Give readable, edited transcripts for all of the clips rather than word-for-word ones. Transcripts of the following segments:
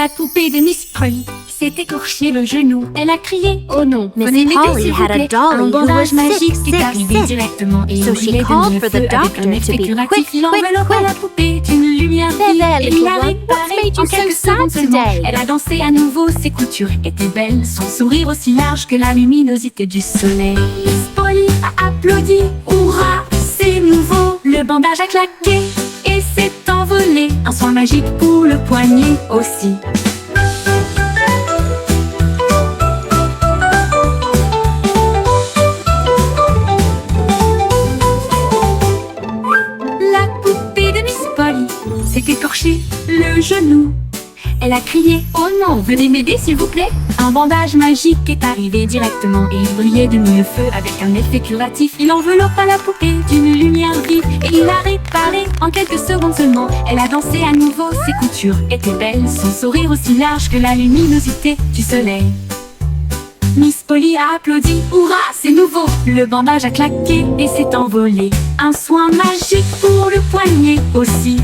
La poupée de Miss Polly s'est écorché le genou. Elle a crié oh non. Miss Venez m'aider, Polly s'il vous had a plaît. dolly Un who bandage was magique sick, est sick, arrivé sick. directement et So she brillait de called mille for the feux avec doctor un to effet be curatif. quick, Il enveloppa la poupée d'une lumière vive et il l'a Belle, what's réparée made you en quelques so sad secondes seulement. today? Elle a dansé à nouveau, ses coutures étaient belles, son sourire aussi large que la luminosité du soleil. Miss Polly a applaudi, hurrah, c'est nouveau. Le bandage a claqué et s'est envolé. Un soin magique pour le poignet aussi. La poupée de Miss Polly s'est écorché le genou. Elle a crié oh non, venez m'aider s'il vous plaît. Un bandage magique est arrivé directement et il brillait de mille feux avec un effet curatif. Il enveloppa la poupée d'une lumière vive et il l'a réparée en quelques secondes seulement. Elle a dansé à nouveau, ses coutures étaient belles, son sourire aussi large que la luminosité du soleil. Miss Polly a applaudi, hurrah, c'est nouveau. Le bandage a claqué et s'est envolé. Un soin magique pour le poignet aussi.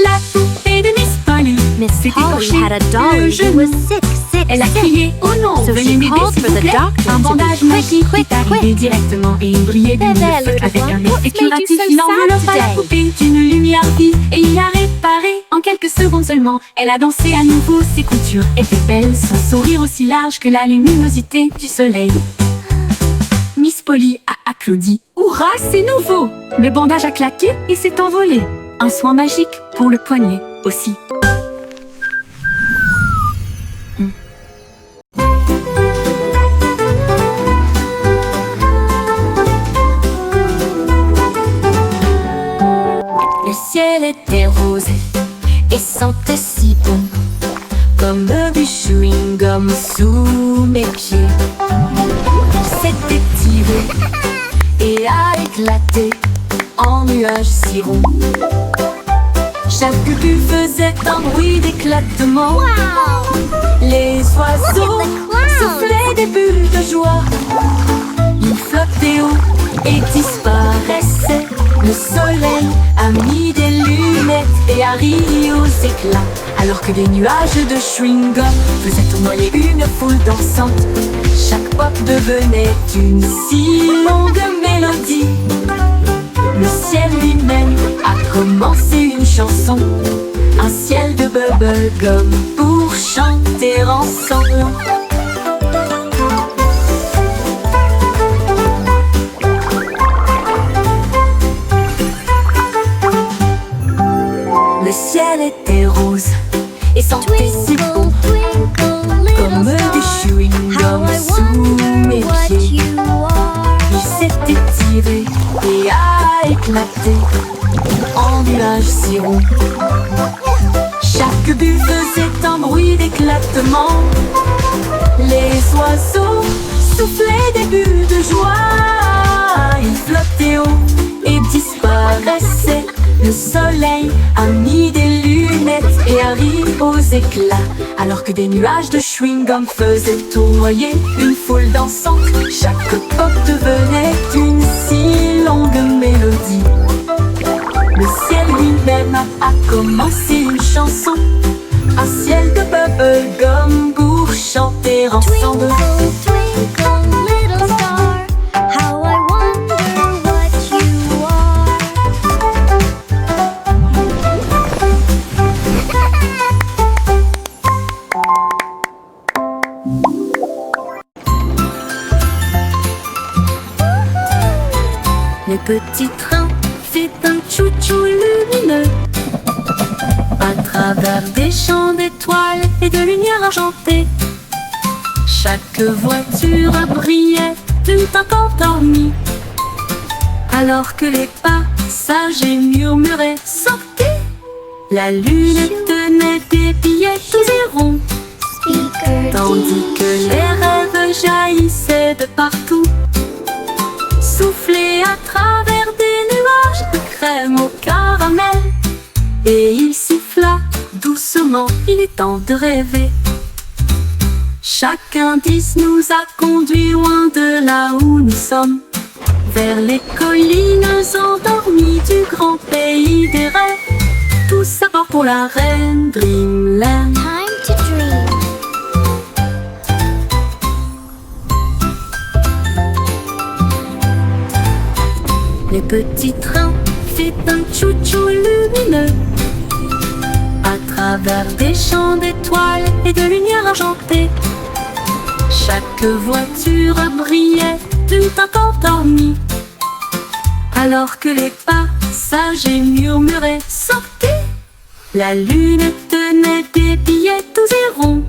La poupée de Miss Polly Miss s'est Polly écorché had a le dolly who genou. was sick, sick, Elle a sick. crié oh non, So venez she m'aider called s'il for vous the plaît. doctor Un to be bandage quick, magique quick, est arrivé quick. directement et il brillait de Belle, mille feux little avec one, un what's effet made you curatif. so Il sad enveloppa la today? poupée d'une lumière vive et il l'a réparée en quelques secondes seulement. Elle a dansé à nouveau, ses coutures étaient belles, son sourire aussi large que la luminosité du soleil. Miss Polly a applaudi, hurrah, c'est nouveau. Le bandage a claqué et s'est envolé. Un soin magique pour le poignet aussi. Le ciel était rose et sentait si bon, comme du chewing-gum sous mes pieds. S'était tiré et a éclaté en nuages si ronds. Chaque bulle faisait un bruit d'éclatement. Les oiseaux soufflaient des bulles de joie. Ils flottaient haut et disparaissaient. Le soleil a mis des lunettes et a ri aux éclats, alors que des nuages de chewing-gum faisaient tournoyer une foule dansante. Chaque pop devenait une si longue mélodie. Le ciel lui-même a commencé une chanson, un ciel de bubblegum pour chanter ensemble. Le ciel était rose et sentait si bon, comme du chewing-gum sous mes pieds. Il s'était tiré et a éclaté en nuages si ronds. Chaque bulle faisait un bruit d'éclatement. Les oiseaux soufflaient des bulles de joie. Ils flottaient haut et disparaissaient. Le soleil a mis des lunettes et a ri aux éclats, alors que des nuages de chewing-gum faisaient tournoyer une foule dansante. Chaque pop devenait une si longue mélodie. Le ciel lui-même a commencé une chanson, un ciel de bubblegum pour chanter ensemble. Le petit train fait un chou-chou lumineux à travers des champs d'étoiles et de lumière argentée. Chaque voiture brillait tout encore endormie, alors que les passagers murmuraient sortez. La lune tenait des billets tous et ronds, tandis que les rêves jaillissaient de partout, soufflés à travers des nuages de crème au caramel. Et il siffla doucement, il est temps de rêver. Chaque indice nous a conduits loin de là où nous sommes, vers les collines endormies du grand pays des rêves. Tous à bord pour la reine Dreamland. Time to dream. Les petits trains fait un tchou-tchou lumineux à travers des champs d'étoiles et de lumière argentée. Chaque voiture brillait d'une teinte endormie, alors que les passagers murmuraient « Sortez !» La lune tenait des billets doux et ronds,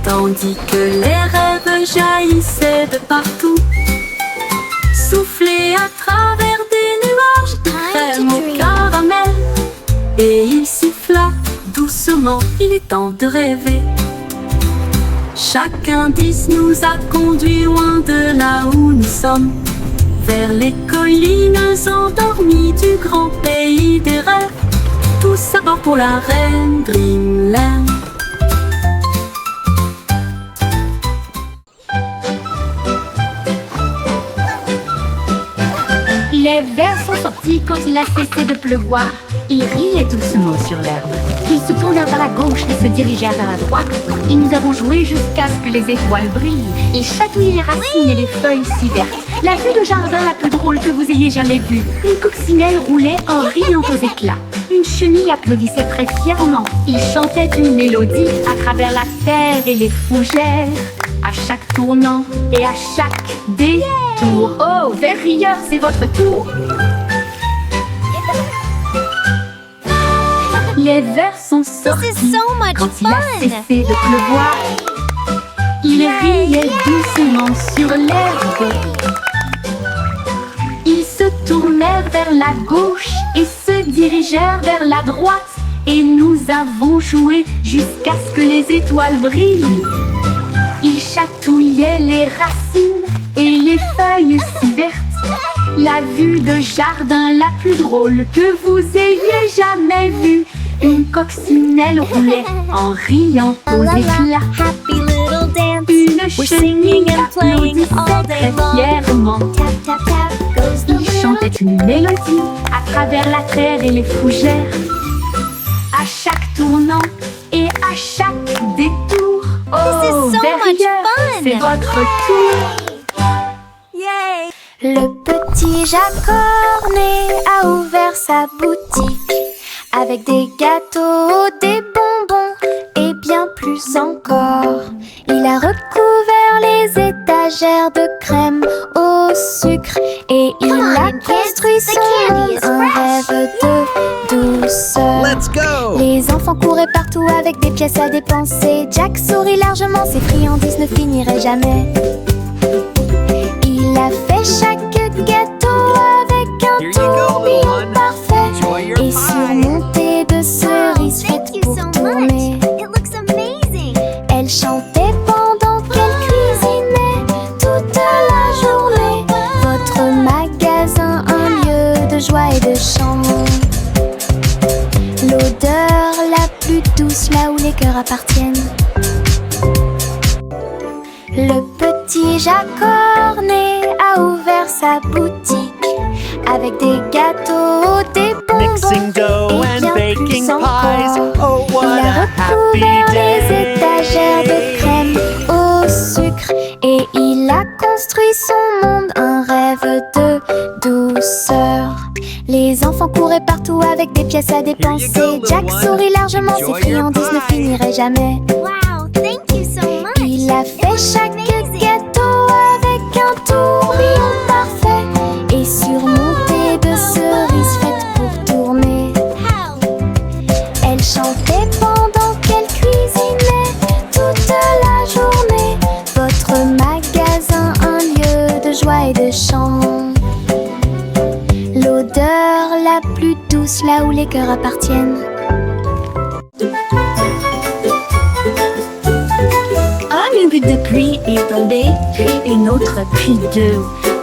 tandis que les rêves jaillissaient de partout, soufflés à travers des nuages de crème au caramel. Et il siffla doucement, il est temps de rêver. Chaque indice nous a conduits loin de là où nous sommes, vers les collines endormies du grand pays des rêves. Tous à bord pour la reine Dreamland. Les vers sont sortis quand il a cessé de pleuvoir. Ils riaient doucement sur l'herbe. Ils se tournèrent vers la gauche et se dirigèrent vers la droite. Et nous avons joué jusqu'à ce que les étoiles brillent. Ils chatouillaient les racines et les feuilles si vertes. La vue de jardin la plus drôle que vous ayez jamais vue. Une coccinelle roulait en riant aux éclats. Une chenille applaudissait très fièrement. Ils chantaient une mélodie à travers la terre et les fougères. À chaque tournant et à chaque détour. Oh, vers rieur, c'est votre tour. Les vers sont sortis This is so much quand il a fun. cessé de pleuvoir. Ils riaient doucement sur l'herbe. Ils se tournèrent vers la gauche et se dirigèrent vers la droite. Et nous avons joué jusqu'à ce que les étoiles brillent. Ils chatouillaient les racines et les feuilles si vertes. La vue de jardin la plus drôle que vous ayez jamais vue. Une coccinelle roulait en riant aux éclats. Happy little dance. Une We're chenille singing and playing all applaudissait day très long. fièrement. Tap, tap, tap goes the Il little. chantait une mélodie à travers la terre et les fougères. À chaque tournant et à chaque détour. Oh, This is so much derrière, fun. c'est votre tour. Yay! Le petit Jacques-Cornet a ouvert sa boutique avec des gâteaux, des bonbons et bien plus encore. Il a recouvert les étagères de crème au sucre et il Come a on, kids, construit the son candy monde is un fresh. rêve de douceur. Let's go! Les enfants couraient partout avec des pièces à dépenser. Jack sourit largement, ses friandises ne finiraient jamais. Il a fait chaque gâteau avec un Here you go, little tourbillon one. parfait Enjoy your et pie. surmonté de cerises Thank faites you pour so tourner. much. It looks amazing. Elle chantait pendant qu'elle cuisinait toute la journée. Votre magasin, un lieu de joie et de chant. L'odeur la plus douce là où les cœurs appartiennent. Le petit Jacques-Cornet a ouvert sa boutique avec des gâteaux, des bonbons Mixing dough et and bien baking plus pies. encore. Oh, what Il a a happy recouvert les day! étagères de crème au sucre et il a construit son monde, un rêve de douceur. Les enfants couraient partout avec des pièces à dépenser. little Jack one. sourit largement, ses Enjoy your friandises ne pie. finiraient jamais. Wow, thank you so much. Il a It fait looks chaque amazing. gâteau avec un tourbillon parfait et surmonté de cerises faites pour tourner. How? Elle chantait pendant qu'elle cuisinait toute la journée. Votre magasin, un lieu de joie et de chant. L'odeur la plus douce là où les cœurs appartiennent. Une goutte de pluie est tombée, puis une autre, puis deux.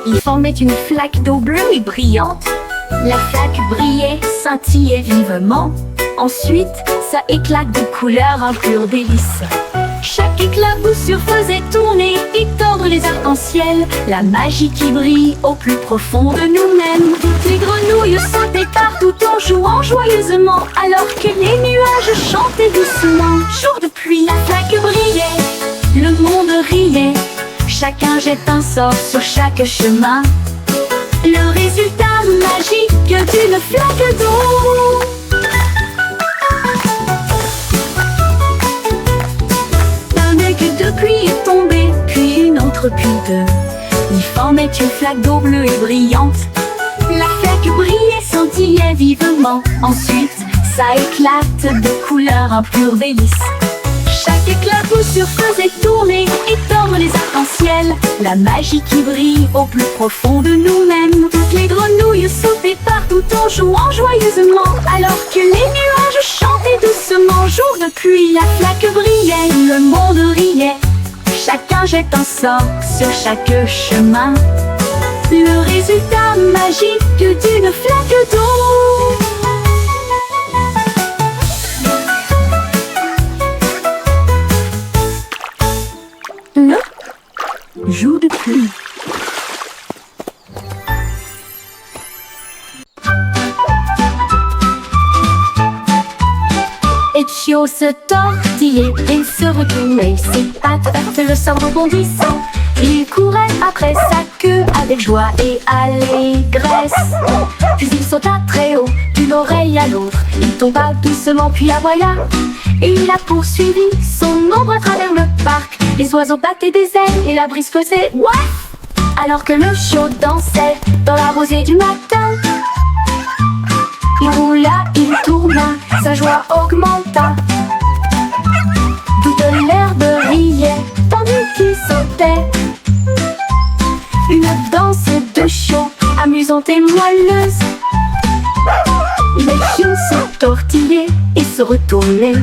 Ils formaient une flaque d'eau bleue et brillante. La flaque brillait, scintillait vivement. Ensuite, ça éclate de couleurs, un pur délice. Chaque éclaboussure faisait tourner et tordre les arcs-en-ciel. La magie qui brille au plus profond de nous-mêmes. Les grenouilles sautaient partout en jouant joyeusement, alors que les nuages chantaient doucement. Jour de pluie, la flaque brillait, le monde riait, chacun jette un sort sur chaque chemin. Le résultat magique d'une flaque d'eau. Un aigle de pluie est tombé, puis une autre, puis deux. Ils formaient une flaque d'eau bleue et brillante. La flaque brillait, scintillait vivement. Ensuite, ça éclate de couleurs, un pur délice. Chaque éclat vous surfaisait tourner et tordre les arcs-en-ciel. La magie qui brille au plus profond de nous-mêmes. Toutes les grenouilles sautaient partout en jouant joyeusement, alors que les nuages chantaient doucement. Jour de pluie, la flaque brillait, le monde riait, chacun jette un sort sur chaque chemin. Le résultat magique d'une flaque d'eau. Le jour de pluie. Ezio se tortillait et se retournait, ses pattes heurtaient le sol rebondissant. Il courait après sa queue avec joie et allégresse. Puis il sauta très haut, d'une oreille à l'autre. Il tomba doucement puis aboya. Et il a poursuivi son ombre à travers le parc. Les oiseaux battaient des ailes et la brise faisait ouaf. Alors que le chiot dansait dans la rosée du matin. Il roula, il tourna, sa joie augmenta. Toute l'herbe riait, tandis qu'il sautait. Une danse de chiot, amusante et moelleuse. Les chiots se tortillaient et se retournaient.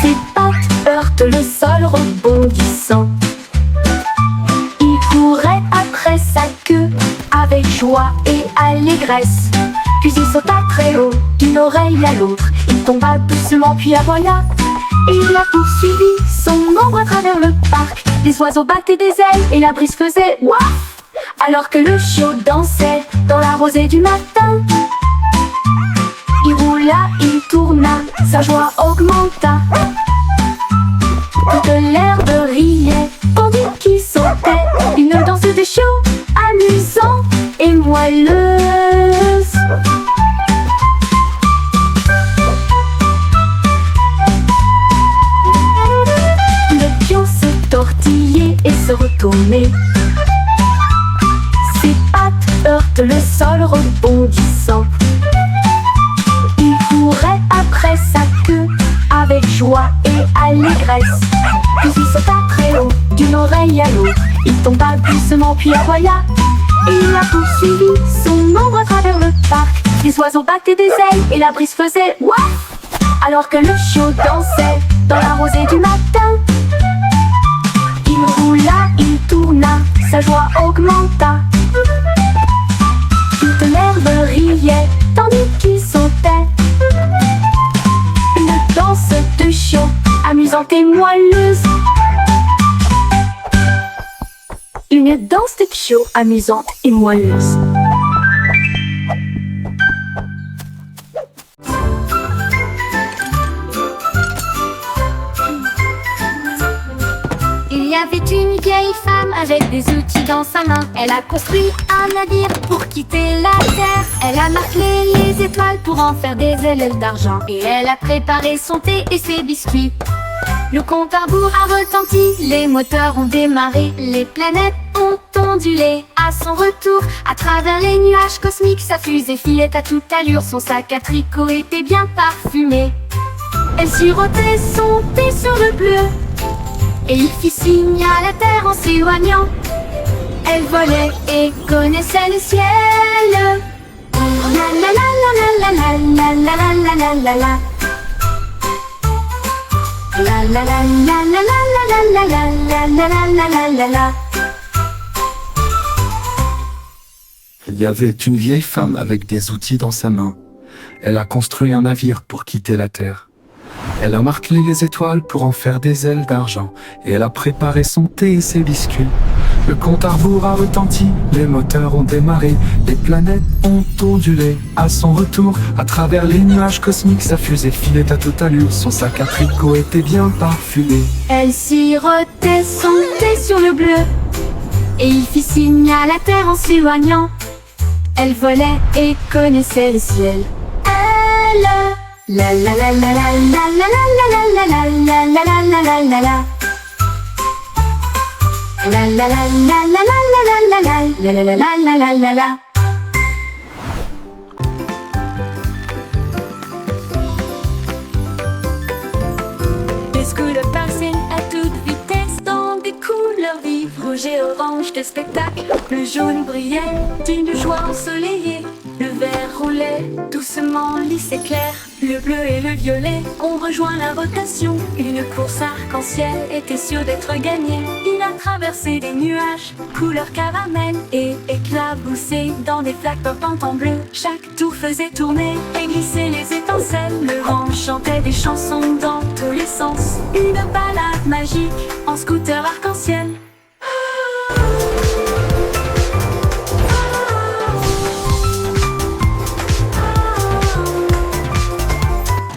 Ses pattes heurtent le sol rebondissant. Il courait après sa queue avec joie et allégresse. Puis il sauta très haut, d'une oreille à l'autre. Il tomba doucement puis aboya. Et il a poursuivi son ombre à travers le parc. Les oiseaux battaient des ailes et la brise faisait ouaf. Alors que le chiot dansait dans la rosée du matin. Il roula, il tourna, sa joie augmenta. Toute l'herbe riait, tandis qu'il sautait. Une danse de chiot, amusante et moelleuse. Le pion se tortillait et se retournait. Ses pattes heurtent le sol rebondissant. Il courait après sa queue avec joie et allégresse. Puis il sauta très haut, d'une oreille à l'autre. Il tomba doucement puis aboya. Et il a poursuivi son ombre à travers le parc. Les oiseaux battaient des ailes et la brise faisait ouaf. Alors que le chiot dansait dans la rosée du matin. Il roula, il tourna, sa joie augmenta. Toute l'herbe riait, tandis qu'il sautait. Une danse de chiot, amusante et moelleuse. Une danse de chiot, amusante et moelleuse. Il y avait une vieille femme avec des outils dans sa main. Elle a construit un navire pour quitter la terre. Elle a martelé les étoiles pour en faire des ailes d'argent. Et elle a préparé son thé et ses biscuits. Le compte à rebours a retenti, les moteurs ont démarré. Les planètes ont ondulé à son retour. À travers les nuages cosmiques, sa fusée filait à toute allure. Son sac à tricot était bien parfumé. Elle sirotait son thé sur le bleu et il fit signe à la terre en s'éloignant. Elle volait et connaissait le ciel. La la la la la la la la la la la la. La la la la la la la la la la la la la la. Il y avait une vieille femme avec des outils dans sa main. Elle a construit un navire pour quitter la terre. Elle a martelé les étoiles pour en faire des ailes d'argent. Et elle a préparé son thé et ses biscuits. Le compte à rebours a retenti, les moteurs ont démarré, les planètes ont ondulé. À son retour, à travers les nuages cosmiques, sa fusée filait à toute allure, son sac à tricot était bien parfumé. Elle sirotait son thé sur le bleu, et il fit signe à la terre en s'éloignant. Elle volait et connaissait le ciel. Elle, la la la la la la la la la la la la la la la la la. La la la la la la la la la la la la la la la. Les scouts passaient à toute vitesse dans des couleurs vives, rouge et orange de spectacle. Le jaune brillait d'une joie ensoleillée, le vert roulait doucement lisse et clair. Le bleu et le violet ont rejoint la rotation. Une course arc-en-ciel était sûre d'être gagnée. Il a traversé des nuages, couleur caramel, et éclaboussé dans des flaques pop en bleu. Chaque tour faisait tourner et glisser les étincelles. Le vent chantait des chansons dans tous les sens. Une balade magique en scooter arc-en-ciel.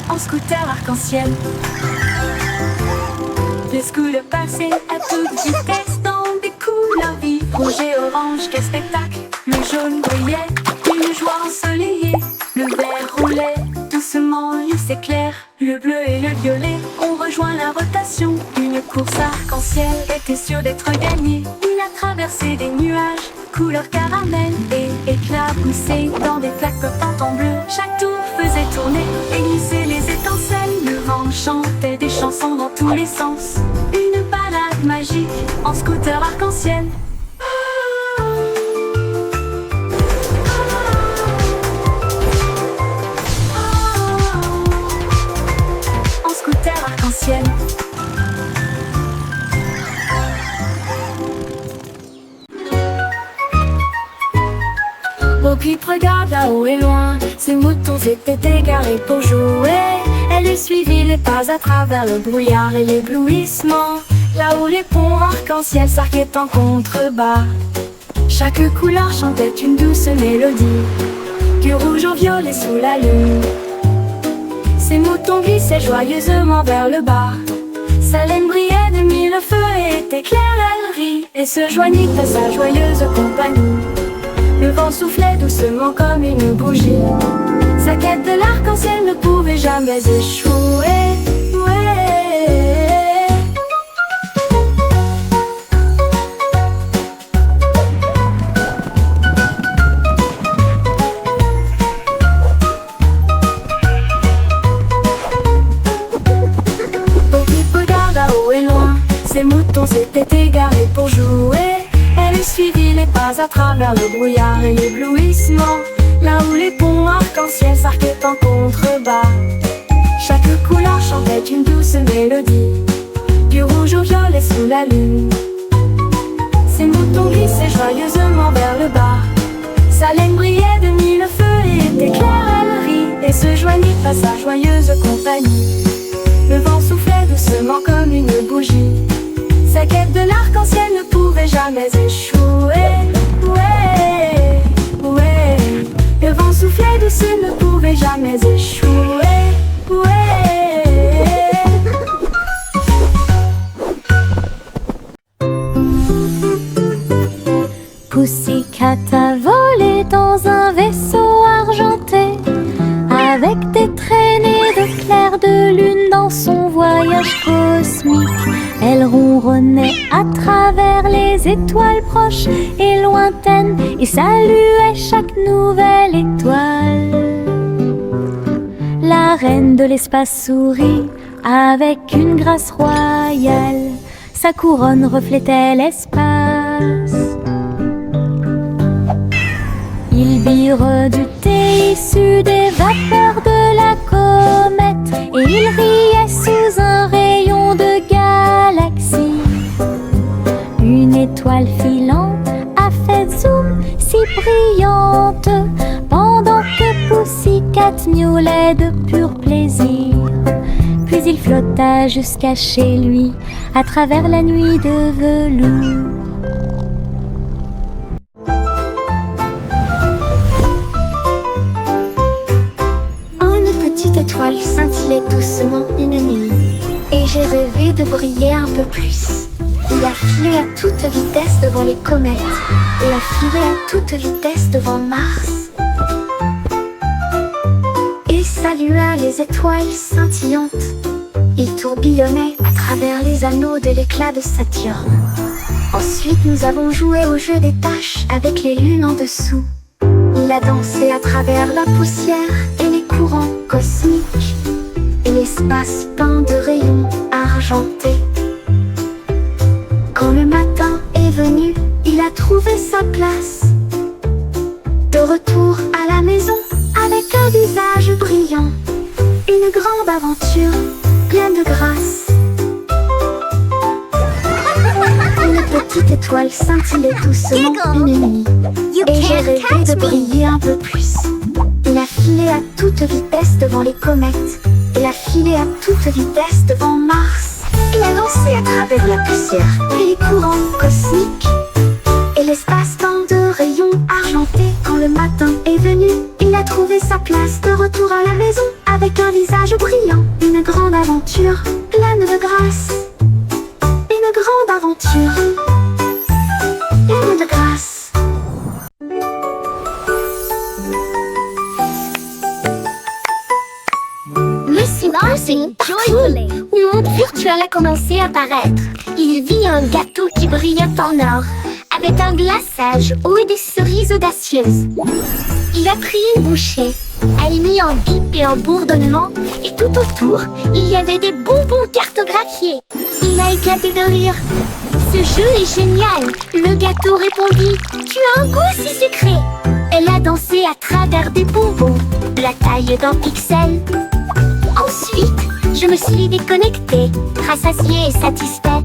En scooter arc-en-ciel. Les scouts passaient à toute vitesse dans des couleurs vives, rouge et orange, quel spectacle. Le jaune brillait d'une joie ensoleillée, le vert roulait doucement lisse et clair. Le bleu et le violet ont rejoint la rotation. Une course arc-en-ciel était sûre d'être gagnée. Il a traversé des nuages, couleur caramel, et éclaboussé dans des flaques pop en bleu. Chaque tour faisait tourner et glisser les étincelles. Le vent chantait des chansons dans tous les sens. Une balade magique en scooter arc-en-ciel. En scooter arc-en-ciel. Bo-Peep regarda haut et loin, ses moutons étaient égarés pour jouer. Elle lui suivit les pas à travers le brouillard et l'éblouissement, là où les ponts arc-en-ciel s'arquaient en contrebas. Chaque couleur chantait une douce mélodie, du rouge au violet sous la lune. Ses moutons glissaient joyeusement vers le bas. Sa laine brillait de mille feux et était claire, elle rit et se joignit à sa joyeuse compagnie. Le vent soufflait doucement comme une bougie. Sa quête de l'arc-en-ciel ne pouvait jamais échouer. Ouais. Bo-Peep regarda haut et loin, ses moutons s'étaient égarés pour jouer. Elle suivit les pas à travers le brouillard et l'éblouissement, là où les ponts arc-en-ciel s'arquaient en contrebas. Chaque couleur chantait une douce mélodie, du rouge au violet sous la lune. Ses moutons glissaient joyeusement vers le bas. Sa laine brillait de mille feux et était claire, elle rit et se joignit à sa joyeuse compagnie. Le vent soufflait doucement comme une bougie. Sa quête de l'arc-en-ciel ne pouvait jamais échouer. Ouais, ouais. Le vent soufflait doucement, ne pouvait jamais échouer. Ouais. Pussycat a volé dans un vaisseau argenté, avec des traînées de clair de lune dans son voyage cosmique. Elle ronronnait à travers les étoiles proches et lointaines et saluait chaque nouvelle étoile. La reine de l'espace sourit avec une grâce royale. Sa couronne reflétait l'espace. Ils birent du thé issu des vapeurs de la comète et ils riaient sous un rayon de galaxie. Une étoile filante a fait zoom si brillante pendant que Pussycat miaulait de pur plaisir. Puis il flotta jusqu'à chez lui à travers la nuit de velours. filait doucement une nuit, et j'ai rêvé de briller un peu plus. Il a filé à toute vitesse devant les comètes, et a filé à toute vitesse devant Mars. Et salua les étoiles scintillantes. Il tourbillonnait à travers les anneaux de l'éclat de Saturne. Ensuite nous avons joué au jeu des taches avec les lunes en dessous. Il a dansé à travers la poussière et les courants cosmiques, et l'espace peint de rayons argentés. Quand le matin est venu, il a trouvé sa place. De retour à la maison avec un visage brillant, une grande aventure pleine de grâce. Une petite étoile scintillait doucement une nuit, You et j'ai can't rêvé catch de me. briller un peu plus. Il a filé à toute vitesse devant les comètes, il a filé à toute vitesse devant Mars. Il a lancé à travers la poussière et les courants cosmiques, et l'espace-temps de rayons argentés. Quand le matin est venu, il a trouvé sa place. De retour à la maison avec un visage brillant, une grande aventure pleine de grâce. Une grande aventure pleine de grâce. Le Simpson joyfully. Le monde virtuel a commencé à apparaître. Il vit un gâteau qui brillait en or, avec un glaçage haut et des cerises audacieuses. Il a pris une bouchée, a mis en bip et en bourdonnement, et tout autour, il y avait des bonbons cartographiés. Il a éclaté de rire. Ce jeu est génial. Le gâteau répondit: tu as un goût si sucré. Elle a dansé à travers des bonbons, la taille d'un pixel. Ensuite, je me suis déconnectée, rassasiée et satisfait.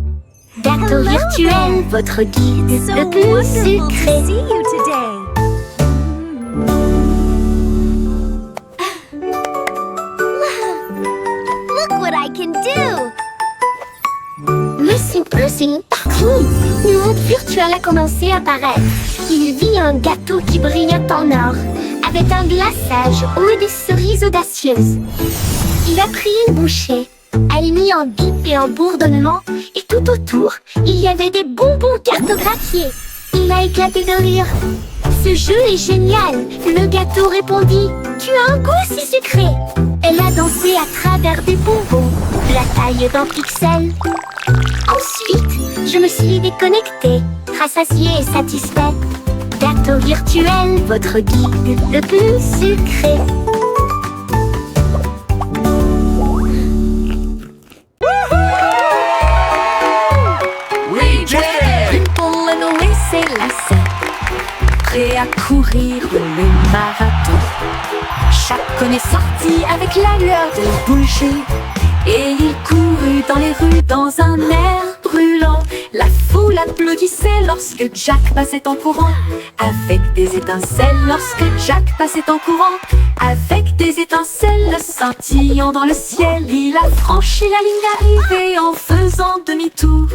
Gâteau virtuel, votre guide So le plus wonderful to sucré. see you today. Look what I can do. Le Simpson partout. Le monde virtuel a commencé à apparaître. Il vit un gâteau qui brillait en or, avec un glaçage haut et des cerises audacieuses. Il a pris une bouchée, a mis en bip et en bourdonnement, et tout autour, il y avait des bonbons cartographiés. Il a éclaté de rire. Ce jeu est génial. Le gâteau répondit: tu as un goût si sucré. Elle a dansé à travers des bonbons, la taille d'un pixel. Ensuite, je me suis déconnectée, rassasiée et satisfait. Gâteau virtuel, votre guide le plus sucré. Dimple et Noé s'élançaient, prêts à courir le marathon. Chacun est sorti avec la lueur de bougie, et il courut dans les rues dans un air brûlant. La foule applaudissait lorsque Jack passait en courant, avec des étincelles lorsque Jack passait en courant. Avec des étincelles scintillant dans le ciel, il a franchi la ligne d'arrivée en faisant demi-tour.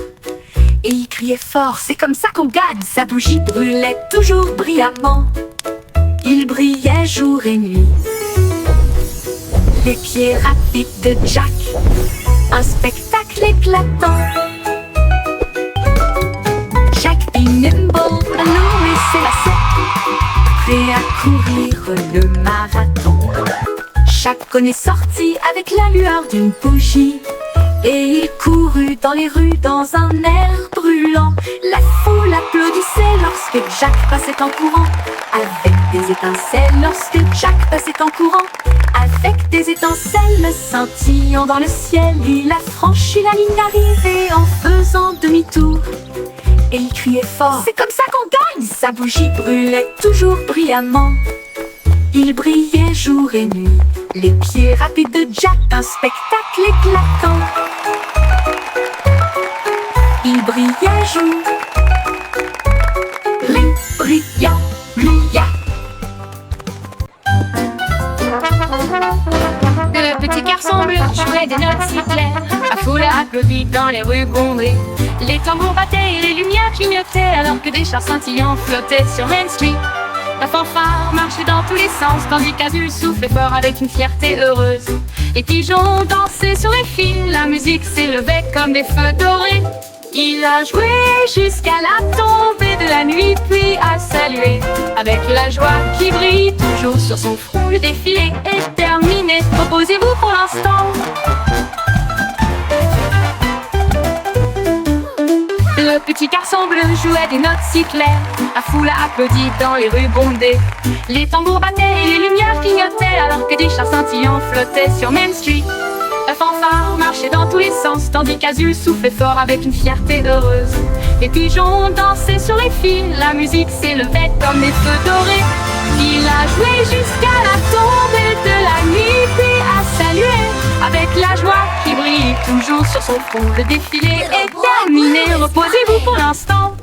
Et il criait fort: c'est comme ça qu'on gagne. Sa bougie brûlait toujours brillamment. Il brillait jour et nuit. Les pieds rapides de Jack, un spectacle éclatant. Jack be nimble, Noé s'élançait, prêt à courir le marathon. Chacun est sorti avec la lueur d'une bougie, et il courut dans les rues dans un air brûlant. La foule applaudissait lorsque Jack passait en courant, avec des étincelles lorsque Jack passait en courant. Avec des étincelles scintillant dans le ciel, il a franchi la ligne d'arrivée en faisant demi-tour. Et il criait fort: c'est comme ça qu'on gagne. Sa bougie brûlait toujours brillamment. Il brillait jour et nuit. Les pieds rapides de Jack, un spectacle éclatant. Il brillait jour. Brillant, brillant. Le petit garçon bleu jouait des notes si claires. La foule applaudit dans les rues bondées. Les tambours battaient et les lumières clignotaient, alors que des chars scintillants flottaient sur Main Street. La fanfare marchait dans tous les sens, tandis qu'Azul soufflait fort avec une fierté heureuse. Les pigeons dansaient sur les fils, la musique s'élevait comme des feux dorés. Il a joué jusqu'à la tombée de la nuit, puis a salué avec la joie qui brille toujours sur son front. Le défilé est terminé, reposez-vous pour l'instant. Le petit garçon bleu jouait des notes si claires, la foule a applaudi dans les rues bondées. Les tambours battaient et les lumières clignotaient, alors que des chars scintillants flottaient sur Main Street. La fanfare marchait dans tous les sens, tandis qu'Azul soufflait fort avec une fierté heureuse. Les pigeons dansaient sur les fils, la musique s'élevait comme des feux dorés. Il a joué jusqu'à la tombée de la nuit, puis a salué avec la joie qui brille toujours sur son front. Le défilé est terminé, reposez-vous pour l'instant.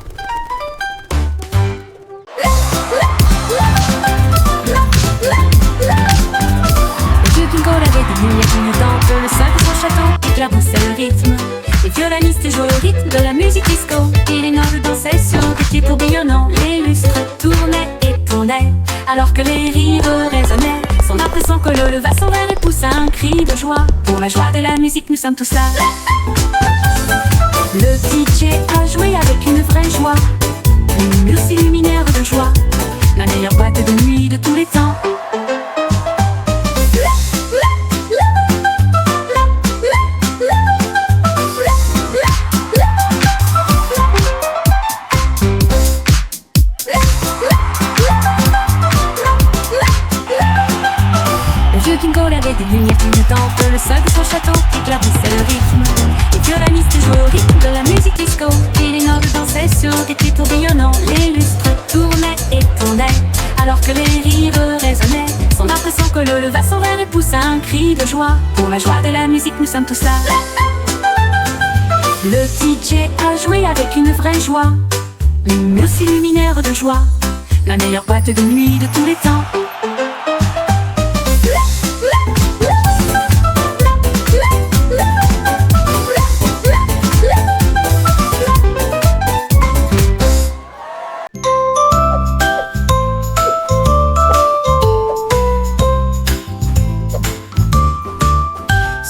Bingo avait des lumières clignotantes, le sol de son château éclaboussait le rythme. Les violonistes jouaient au rythme de la musique disco, et les nobles dansaient sur des pieds tourbillonnants. Les lustres tournaient et tournaient, alors que les rires résonnaient. Son impression que le leva son verre et poussa un cri de joie. Pour la joie de la musique, nous sommes tous là. Le DJ a joué avec une vraie joie, une muse luminaire de joie, la meilleure boîte de nuit de tous les temps. Avait des lumières clignotantes, le sol de son château éclaboussait le rythme. Les violonistes jouaient au rythme de la musique disco, et les nobles dansaient sur des pieds tourbillonnants. Les lustres tournaient et tournaient, alors que les rires résonnaient. Son impression que le leva son verre et poussa un cri de joie. Pour la joie de la musique, nous sommes tous là. Le DJ a joué avec une vraie joie, une muse luminaire de joie, la meilleure boîte de nuit de tous les temps.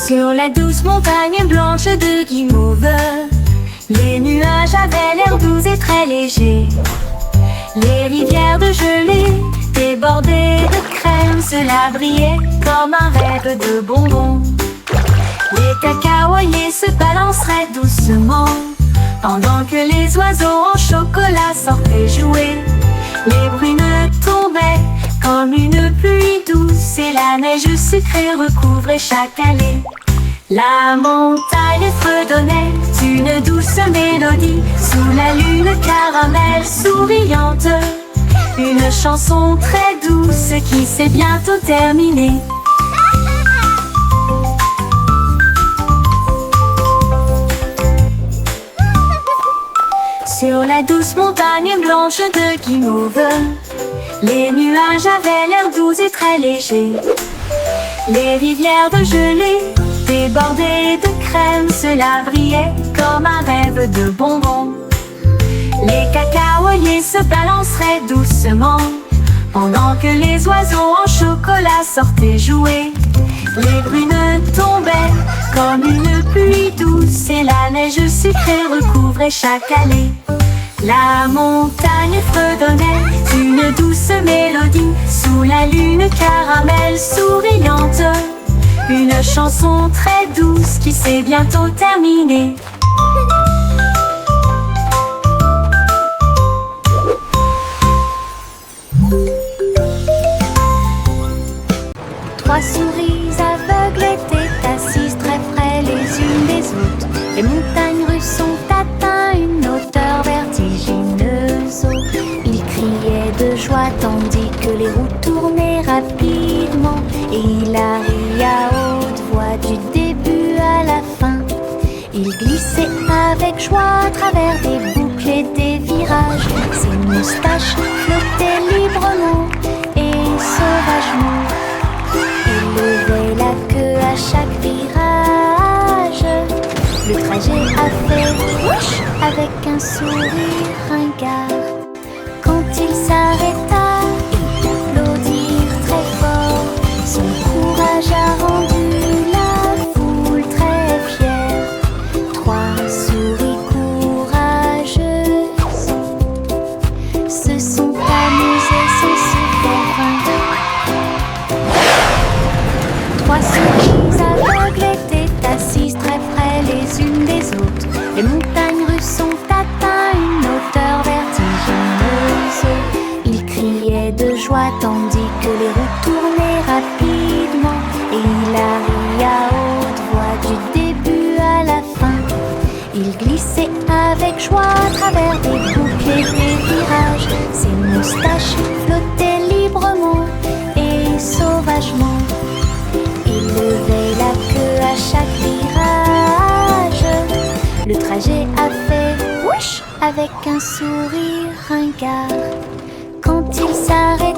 Sur la douce montagne blanche de Guimauve, les nuages avaient l'air doux et très légers. Les rivières de gelée débordées de crème, cela brillait comme un rêve de bonbons. Les cacaoyers se balanceraient doucement, pendant que les oiseaux en chocolat sortaient jouer. Les brunes tombaient comme une pluie douce, et la neige sucrée recouvrait chaque allée. La montagne fredonnait une douce mélodie sous la lune caramel souriante. Une chanson très douce qui s'est bientôt terminée. Sur la douce montagne blanche de Guimauve, les nuages avaient l'air doux et très légers. Les rivières de gelée débordées de crème, cela brillait comme un rêve de bonbons. Les cacaoyers se balanceraient doucement, pendant que les oiseaux en chocolat sortaient jouer. Les brunes tombaient comme une pluie douce, et la neige sucrée recouvrait chaque allée. La montagne fredonnait une douce mélodie sous la lune caramel souriante. Une chanson très douce qui s'est bientôt terminée. Trois souris aveugles étaient assises très près les unes des autres. Les montagnes russes ont atteint une hauteur vertigineuse. Ils criaient de joie tandis que les roues tournaient rapidement. Et il arriva à haute voix du début à la fin. Il glissait avec joie à travers des boucles et des virages. Ses moustaches flottaient librement et sauvagement. Il levait la queue à chaque virage. Le trajet a fait whoosh avec un sourire ringard. Quand il s'arrêta, ils applaudirent très fort. Son courage a rendu la que les roues tournaient rapidement. Et il a ri à haute voix du début à la fin. Il glissait avec joie à travers des boucles et des virages. Ses moustaches flottaient librement et sauvagement. Il levait la queue à chaque virage. Le trajet a fait whoosh avec un sourire ringard. Quand il s'arrêtait